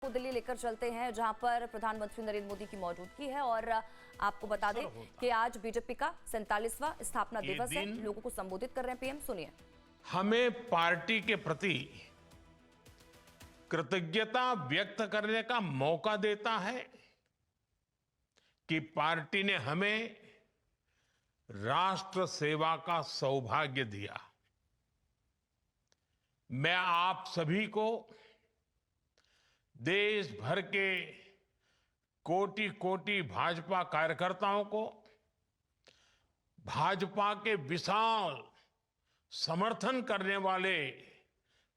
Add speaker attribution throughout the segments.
Speaker 1: को दिल्ली लेकर चलते हैं, जहां पर प्रधानमंत्री नरेंद्र मोदी की मौजूदगी है। और आपको बता दें कि आज बीजेपी का 47वां स्थापना दिवस है। लोगों को संबोधित कर रहे हैं पीएम, सुनिए।
Speaker 2: हमें पार्टी के प्रति कृतज्ञता व्यक्त करने का मौका देता है कि पार्टी ने हमें राष्ट्र सेवा का सौभाग्य दिया। मैं आप सभी को, देश भर के कोटि कोटि भाजपा कार्यकर्ताओं को, भाजपा के विशाल समर्थन करने वाले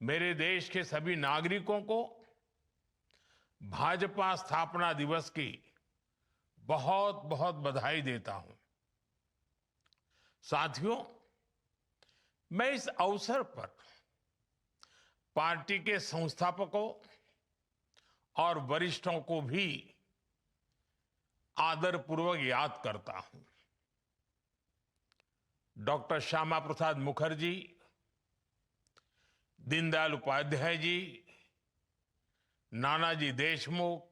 Speaker 2: मेरे देश के सभी नागरिकों को भाजपा स्थापना दिवस की बहुत बहुत बधाई देता हूं। साथियों, मैं इस अवसर पर पार्टी के संस्थापकों और वरिष्ठों को भी आदरपूर्वक याद करता हूं। डॉक्टर श्यामा प्रसाद मुखर्जी, दीनदयाल उपाध्याय जी, नानाजी देशमुख,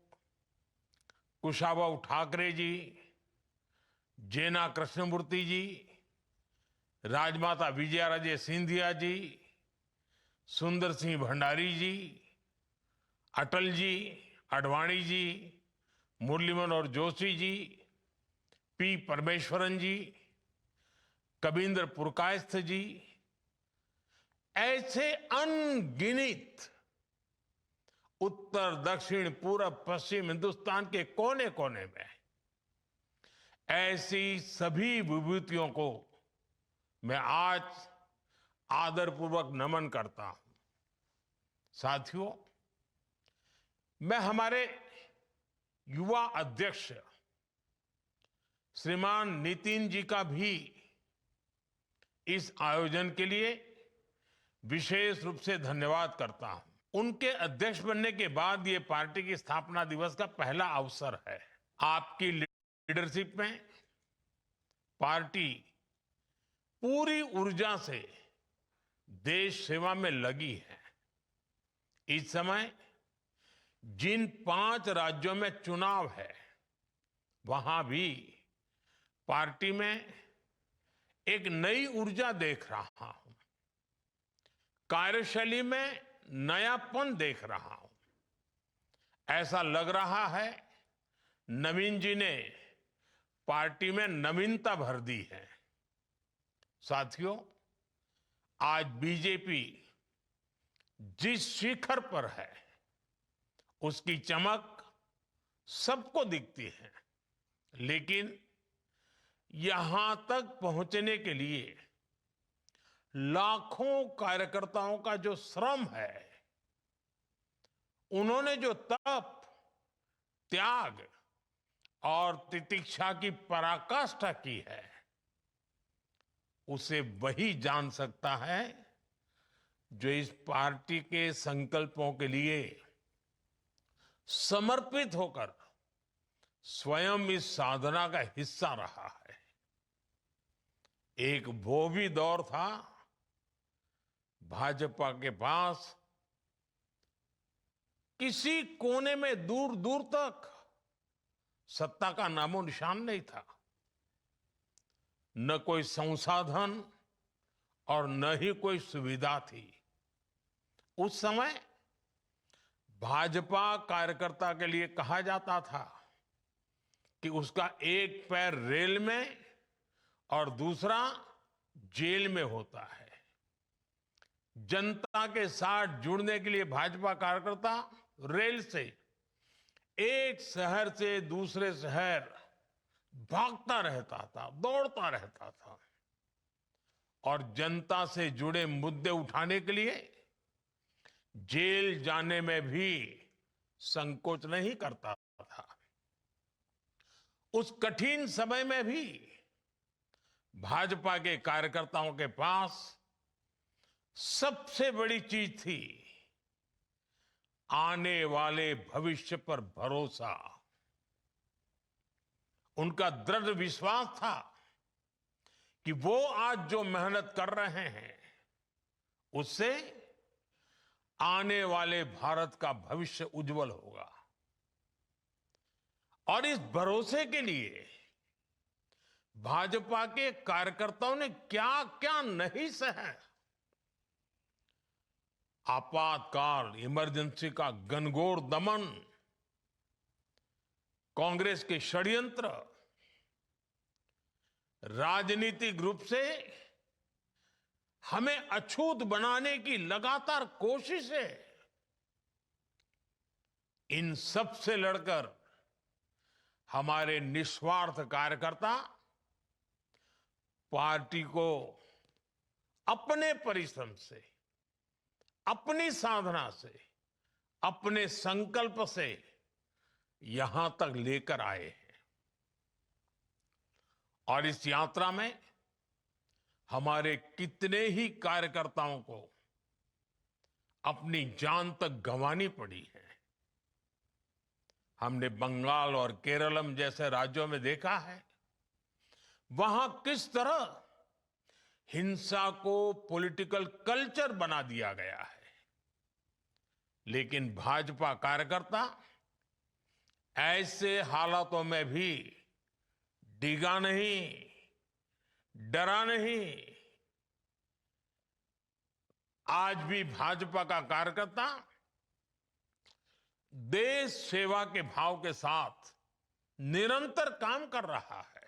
Speaker 2: कुशाभाऊ ठाकरे जी, जेना कृष्णमूर्ति जी, राजमाता विजयाराजे सिंधिया जी, सुंदर सिंह भंडारी जी, अटल जी, आडवाणी जी, मुरली मनोहर जोशी जी, पी परमेश्वरन जी, कबींद्र पुरकायस्थ जी, ऐसे अनगिनत उत्तर दक्षिण पूर्व पश्चिम हिंदुस्तान के कोने कोने में ऐसी सभी विभूतियों को मैं आज आदरपूर्वक नमन करता हूं। साथियों, मैं हमारे युवा अध्यक्ष श्रीमान नितिन जी का भी इस आयोजन के लिए विशेष रूप से धन्यवाद करता हूं। उनके अध्यक्ष बनने के बाद ये पार्टी की स्थापना दिवस का पहला अवसर है। आपकी लीडरशिप में पार्टी पूरी ऊर्जा से देश सेवा में लगी है। इस समय जिन 5 राज्यों में चुनाव है, वहां भी पार्टी में एक नई ऊर्जा देख रहा हूं, कार्यशैली में नयापन देख रहा हूं। ऐसा लग रहा है नवीन जी ने पार्टी में नवीनता भर दी है। साथियों, आज बीजेपी जिस शिखर पर है, उसकी चमक सबको दिखती है, लेकिन यहां तक पहुंचने के लिए लाखों कार्यकर्ताओं का जो श्रम है, उन्होंने जो तप, त्याग और तितिक्षा की पराकाष्ठा की है, उसे वही जान सकता है जो इस पार्टी के संकल्पों के लिए समर्पित होकर स्वयं इस साधना का हिस्सा रहा है। एक वो भी दौर था, भाजपा के पास किसी कोने में दूर दूर तक सत्ता का नामो निशान नहीं था, न कोई संसाधन और न ही कोई सुविधा थी। उस समय भाजपा कार्यकर्ता के लिए कहा जाता था कि उसका एक पैर रेल में और दूसरा जेल में होता है। जनता के साथ जुड़ने के लिए भाजपा कार्यकर्ता रेल से एक शहर से दूसरे शहर भागता रहता था, दौड़ता रहता था, और जनता से जुड़े मुद्दे उठाने के लिए जेल जाने में भी संकोच नहीं करता था। उस कठिन समय में भी भाजपा के कार्यकर्ताओं के पास सबसे बड़ी चीज थी आने वाले भविष्य पर भरोसा। उनका दृढ़ विश्वास था कि वो आज जो मेहनत कर रहे हैं, उससे आने वाले भारत का भविष्य उज्जवल होगा। और इस भरोसे के लिए भाजपा के कार्यकर्ताओं ने क्या क्या नहीं सहा। आपातकाल, इमरजेंसी का घनघोर दमन, कांग्रेस के षड्यंत्र, राजनीतिक रूप से हमें अछूत बनाने की लगातार कोशिशें, इन सब से लड़कर हमारे निस्वार्थ कार्यकर्ता पार्टी को अपने परिश्रम से, अपनी साधना से, अपने संकल्प से यहां तक लेकर आए हैं। और इस यात्रा में हमारे कितने ही कार्यकर्ताओं को अपनी जान तक गंवानी पड़ी है। हमने बंगाल और केरलम जैसे राज्यों में देखा है वहां किस तरह हिंसा को पॉलिटिकल कल्चर बना दिया गया है। लेकिन भाजपा कार्यकर्ता ऐसे हालातों में भी डिगा नहीं, डरा नहीं। आज भी भाजपा का कार्यकर्ता देश सेवा के भाव के साथ निरंतर काम कर रहा है।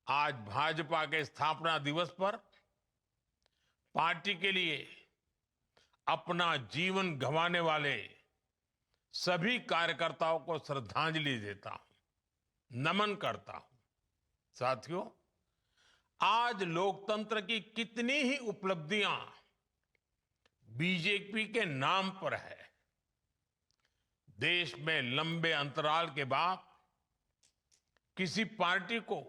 Speaker 2: आज भाजपा के स्थापना दिवस पर पार्टी के लिए अपना जीवन गंवाने वाले सभी कार्यकर्ताओं को श्रद्धांजलि देता हूं, नमन करता हूं। साथियों, आज लोकतंत्र की कितनी ही उपलब्धियां बीजेपी के नाम पर है। देश में लंबे अंतराल के बाद किसी पार्टी को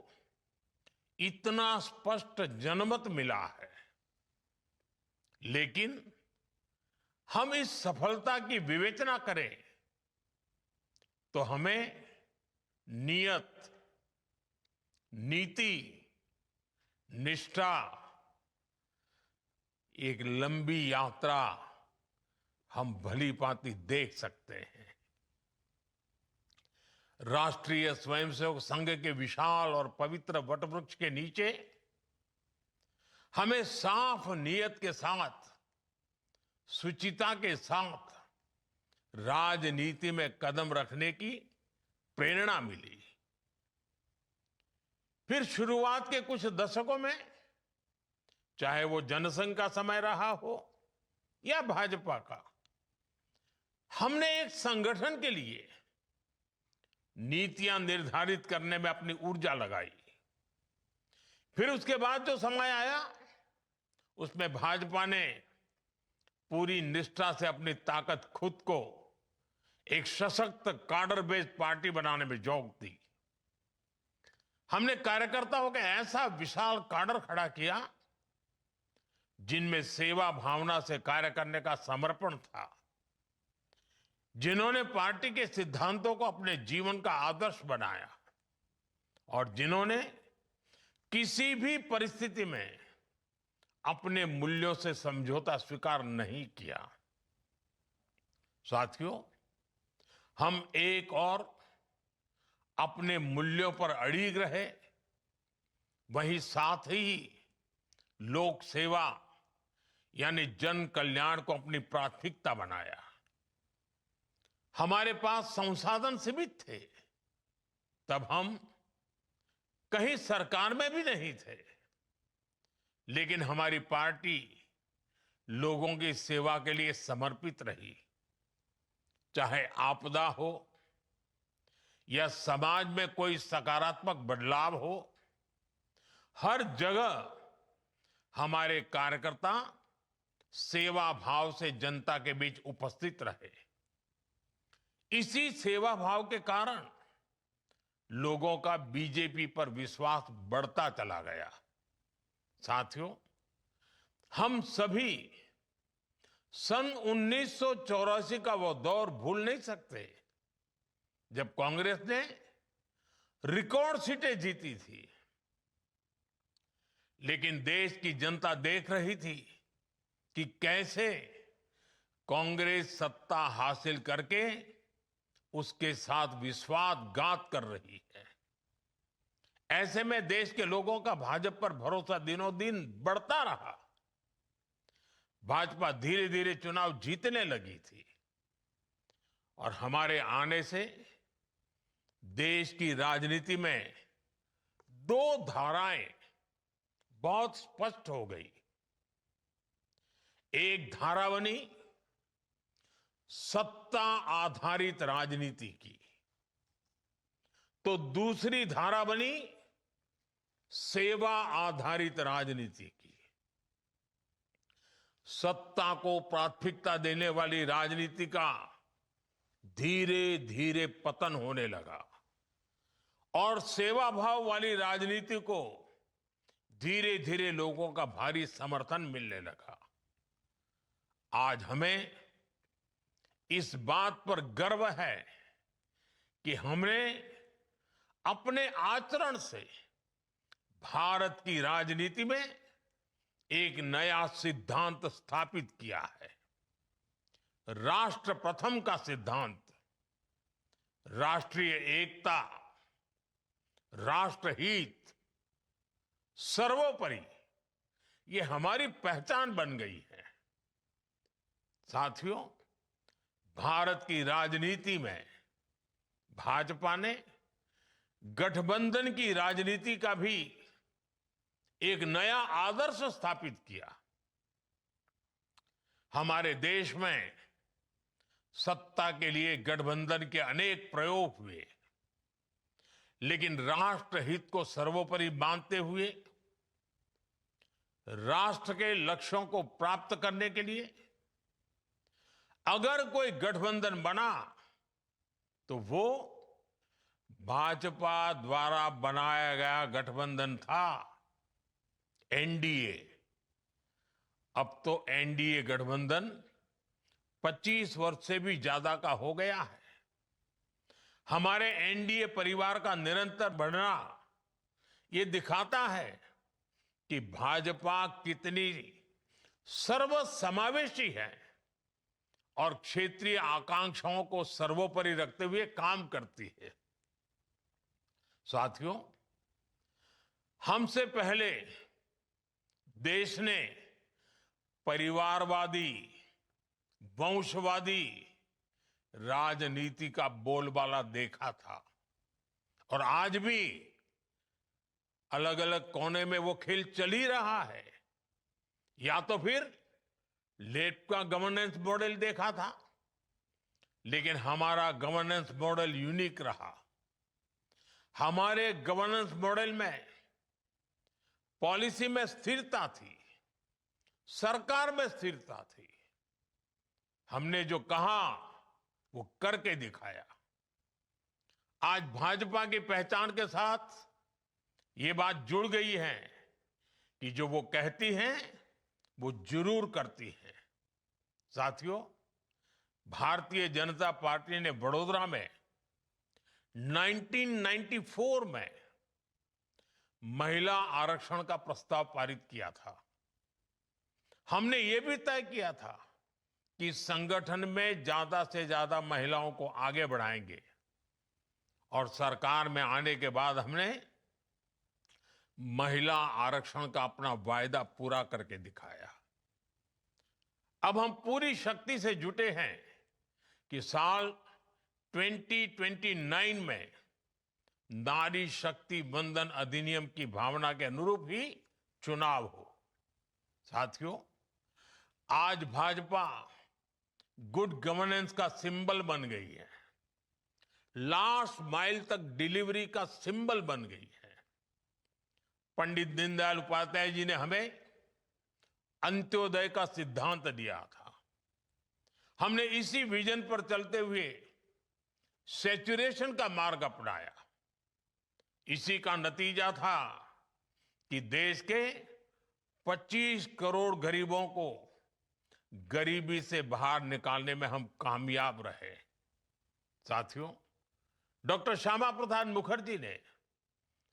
Speaker 2: इतना स्पष्ट जनमत मिला है। लेकिन हम इस सफलता की विवेचना करें तो हमें नियत, नीति, निष्ठा, एक लंबी यात्रा हम भली भांति देख सकते हैं। राष्ट्रीय स्वयंसेवक संघ के विशाल और पवित्र वटवृक्ष के नीचे हमें साफ नियत के साथ, शुचिता के साथ राजनीति में कदम रखने की प्रेरणा मिली। फिर शुरुआत के कुछ दशकों में, चाहे वो जनसंघ का समय रहा हो या भाजपा का, हमने एक संगठन के लिए नीतियां निर्धारित करने में अपनी ऊर्जा लगाई। फिर उसके बाद जो समय आया उसमें भाजपा ने पूरी निष्ठा से अपनी ताकत खुद को एक सशक्त काडर बेस्ड पार्टी बनाने में झोंक दी। हमने कार्यकर्ताओं का ऐसा विशाल काडर खड़ा किया जिनमें सेवा भावना से कार्य करने का समर्पण था, जिन्होंने पार्टी के सिद्धांतों को अपने जीवन का आदर्श बनाया और जिन्होंने किसी भी परिस्थिति में अपने मूल्यों से समझौता स्वीकार नहीं किया। साथियों, हम एक और अपने मूल्यों पर अड़िग रहे, वहीं साथ ही लोक सेवा यानी जन कल्याण को अपनी प्राथमिकता बनाया। हमारे पास संसाधन सीमित थे, तब हम कहीं सरकार में भी नहीं थे, लेकिन हमारी पार्टी लोगों की सेवा के लिए समर्पित रही। चाहे आपदा हो या समाज में कोई सकारात्मक बदलाव हो, हर जगह हमारे कार्यकर्ता सेवा भाव से जनता के बीच उपस्थित रहे। इसी सेवा भाव के कारण लोगों का बीजेपी पर विश्वास बढ़ता चला गया। साथियों, हम सभी सन 1984 का वो दौर भूल नहीं सकते जब कांग्रेस ने रिकॉर्ड सीटें जीती थी, लेकिन देश की जनता देख रही थी कि कैसे कांग्रेस सत्ता हासिल करके उसके साथ विश्वासघात कर रही है। ऐसे में देश के लोगों का भाजपा पर भरोसा दिनों दिन बढ़ता रहा। भाजपा धीरे धीरे चुनाव जीतने लगी थी और हमारे आने से देश की राजनीति में दो धाराएं बहुत स्पष्ट हो गई। एक धारा बनी सत्ता आधारित राजनीति की, तो दूसरी धारा बनी सेवा आधारित राजनीति की। सत्ता को प्राथमिकता देने वाली राजनीति का धीरे धीरे पतन होने लगा और सेवा भाव वाली राजनीति को धीरे धीरे लोगों का भारी समर्थन मिलने लगा। आज हमें इस बात पर गर्व है कि हमने अपने आचरण से भारत की राजनीति में एक नया सिद्धांत स्थापित किया है। राष्ट्र प्रथम का सिद्धांत, राष्ट्रीय एकता, राष्ट्रहित, सर्वोपरि, ये हमारी पहचान बन गई है। साथियों, भारत की राजनीति में भाजपा ने गठबंधन की राजनीति का भी एक नया आदर्श स्थापित किया। हमारे देश में सत्ता के लिए गठबंधन के अनेक प्रयोग हुए, लेकिन राष्ट्रहित को सर्वोपरि मानते हुए राष्ट्र के लक्ष्यों को प्राप्त करने के लिए अगर कोई गठबंधन बना तो वो भाजपा द्वारा बनाया गया गठबंधन था, एनडीए। अब तो एनडीए गठबंधन 25 वर्ष से भी ज्यादा का हो गया है। हमारे एनडीए परिवार का निरंतर बढ़ना ये दिखाता है कि भाजपा कितनी सर्वसमावेशी है और क्षेत्रीय आकांक्षाओं को सर्वोपरि रखते हुए काम करती है। साथियों, हमसे पहले देश ने परिवारवादी, वंशवादी राजनीति का बोलबाला देखा था और आज भी अलग अलग कोने में वो खेल चल ही रहा है। या तो फिर लेफ्ट का गवर्नेंस मॉडल देखा था, लेकिन हमारा गवर्नेंस मॉडल यूनिक रहा। हमारे गवर्नेंस मॉडल में पॉलिसी में स्थिरता थी, सरकार में स्थिरता थी। हमने जो कहा वो करके दिखाया। आज भाजपा की पहचान के साथ ये बात जुड़ गई है कि जो वो कहती हैं वो जरूर करती है। साथियों, भारतीय जनता पार्टी ने वडोदरा में 1994 में महिला आरक्षण का प्रस्ताव पारित किया था। हमने ये भी तय किया था कि संगठन में ज्यादा से ज्यादा महिलाओं को आगे बढ़ाएंगे और सरकार में आने के बाद हमने महिला आरक्षण का अपना वायदा पूरा करके दिखाया। अब हम पूरी शक्ति से जुटे हैं कि साल 2029 में नारी शक्ति वंदन अधिनियम की भावना के अनुरूप ही चुनाव हो। साथियों, आज भाजपा गुड गवर्नेंस का सिंबल बन गई है, लास्ट माइल तक डिलीवरी का सिंबल बन गई है। पंडित दीनदयाल उपाध्याय जी ने हमें अंत्योदय का सिद्धांत दिया था। हमने इसी विजन पर चलते हुए सैचुरेशन का मार्ग अपनाया। इसी का नतीजा था कि देश के 25 करोड़ गरीबों को गरीबी से बाहर निकालने में हम कामयाब रहे। साथियों, डॉक्टर श्यामा प्रसाद मुखर्जी ने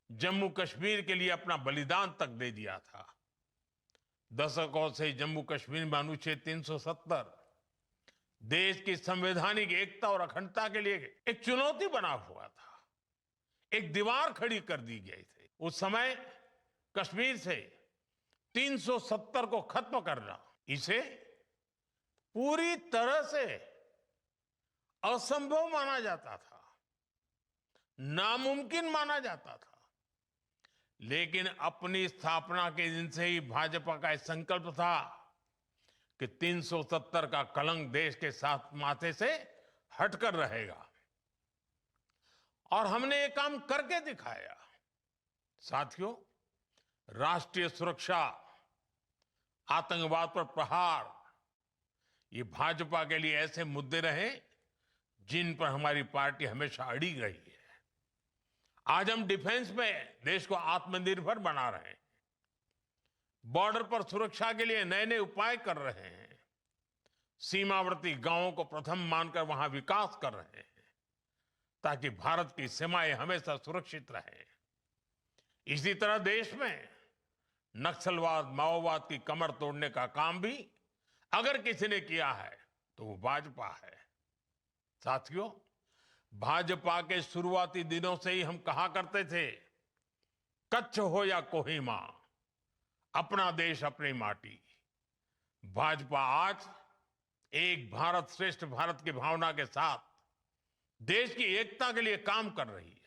Speaker 2: जम्मू कश्मीर के लिए अपना बलिदान तक दे दिया था। दशकों से जम्मू कश्मीर में अनुच्छेद 370 देश की संवैधानिक एकता और अखंडता के लिए एक चुनौती बना हुआ था। एक दीवार खड़ी कर दी गई थी। उस समय कश्मीर से 370 को खत्म करना, इसे पूरी तरह से असंभव माना जाता था, नामुमकिन माना जाता था। लेकिन अपनी स्थापना के दिन से ही भाजपा का एक संकल्प था कि 370 का कलंक देश के साथ माथे से हटकर रहेगा, और हमने ये काम करके दिखाया। साथियों, राष्ट्रीय सुरक्षा, आतंकवाद पर प्रहार, ये भाजपा के लिए ऐसे मुद्दे रहे जिन पर हमारी पार्टी हमेशा अड़ी रही है। आज हम डिफेंस में देश को आत्मनिर्भर बना रहे हैं, बॉर्डर पर सुरक्षा के लिए नए नए उपाय कर रहे हैं, सीमावर्ती गांवों को प्रथम मानकर वहां विकास कर रहे हैं ताकि भारत की सीमाएं हमेशा सुरक्षित रहें। इसी तरह देश में नक्सलवाद, माओवाद की कमर तोड़ने का काम भी अगर किसी ने किया है तो वो भाजपा है। साथियों, भाजपा के शुरुआती दिनों से ही हम कहा करते थे, कच्छ हो या कोहिमा, अपना देश अपनी माटी। भाजपा आज एक भारत श्रेष्ठ भारत की भावना के साथ देश की एकता के लिए काम कर रही है।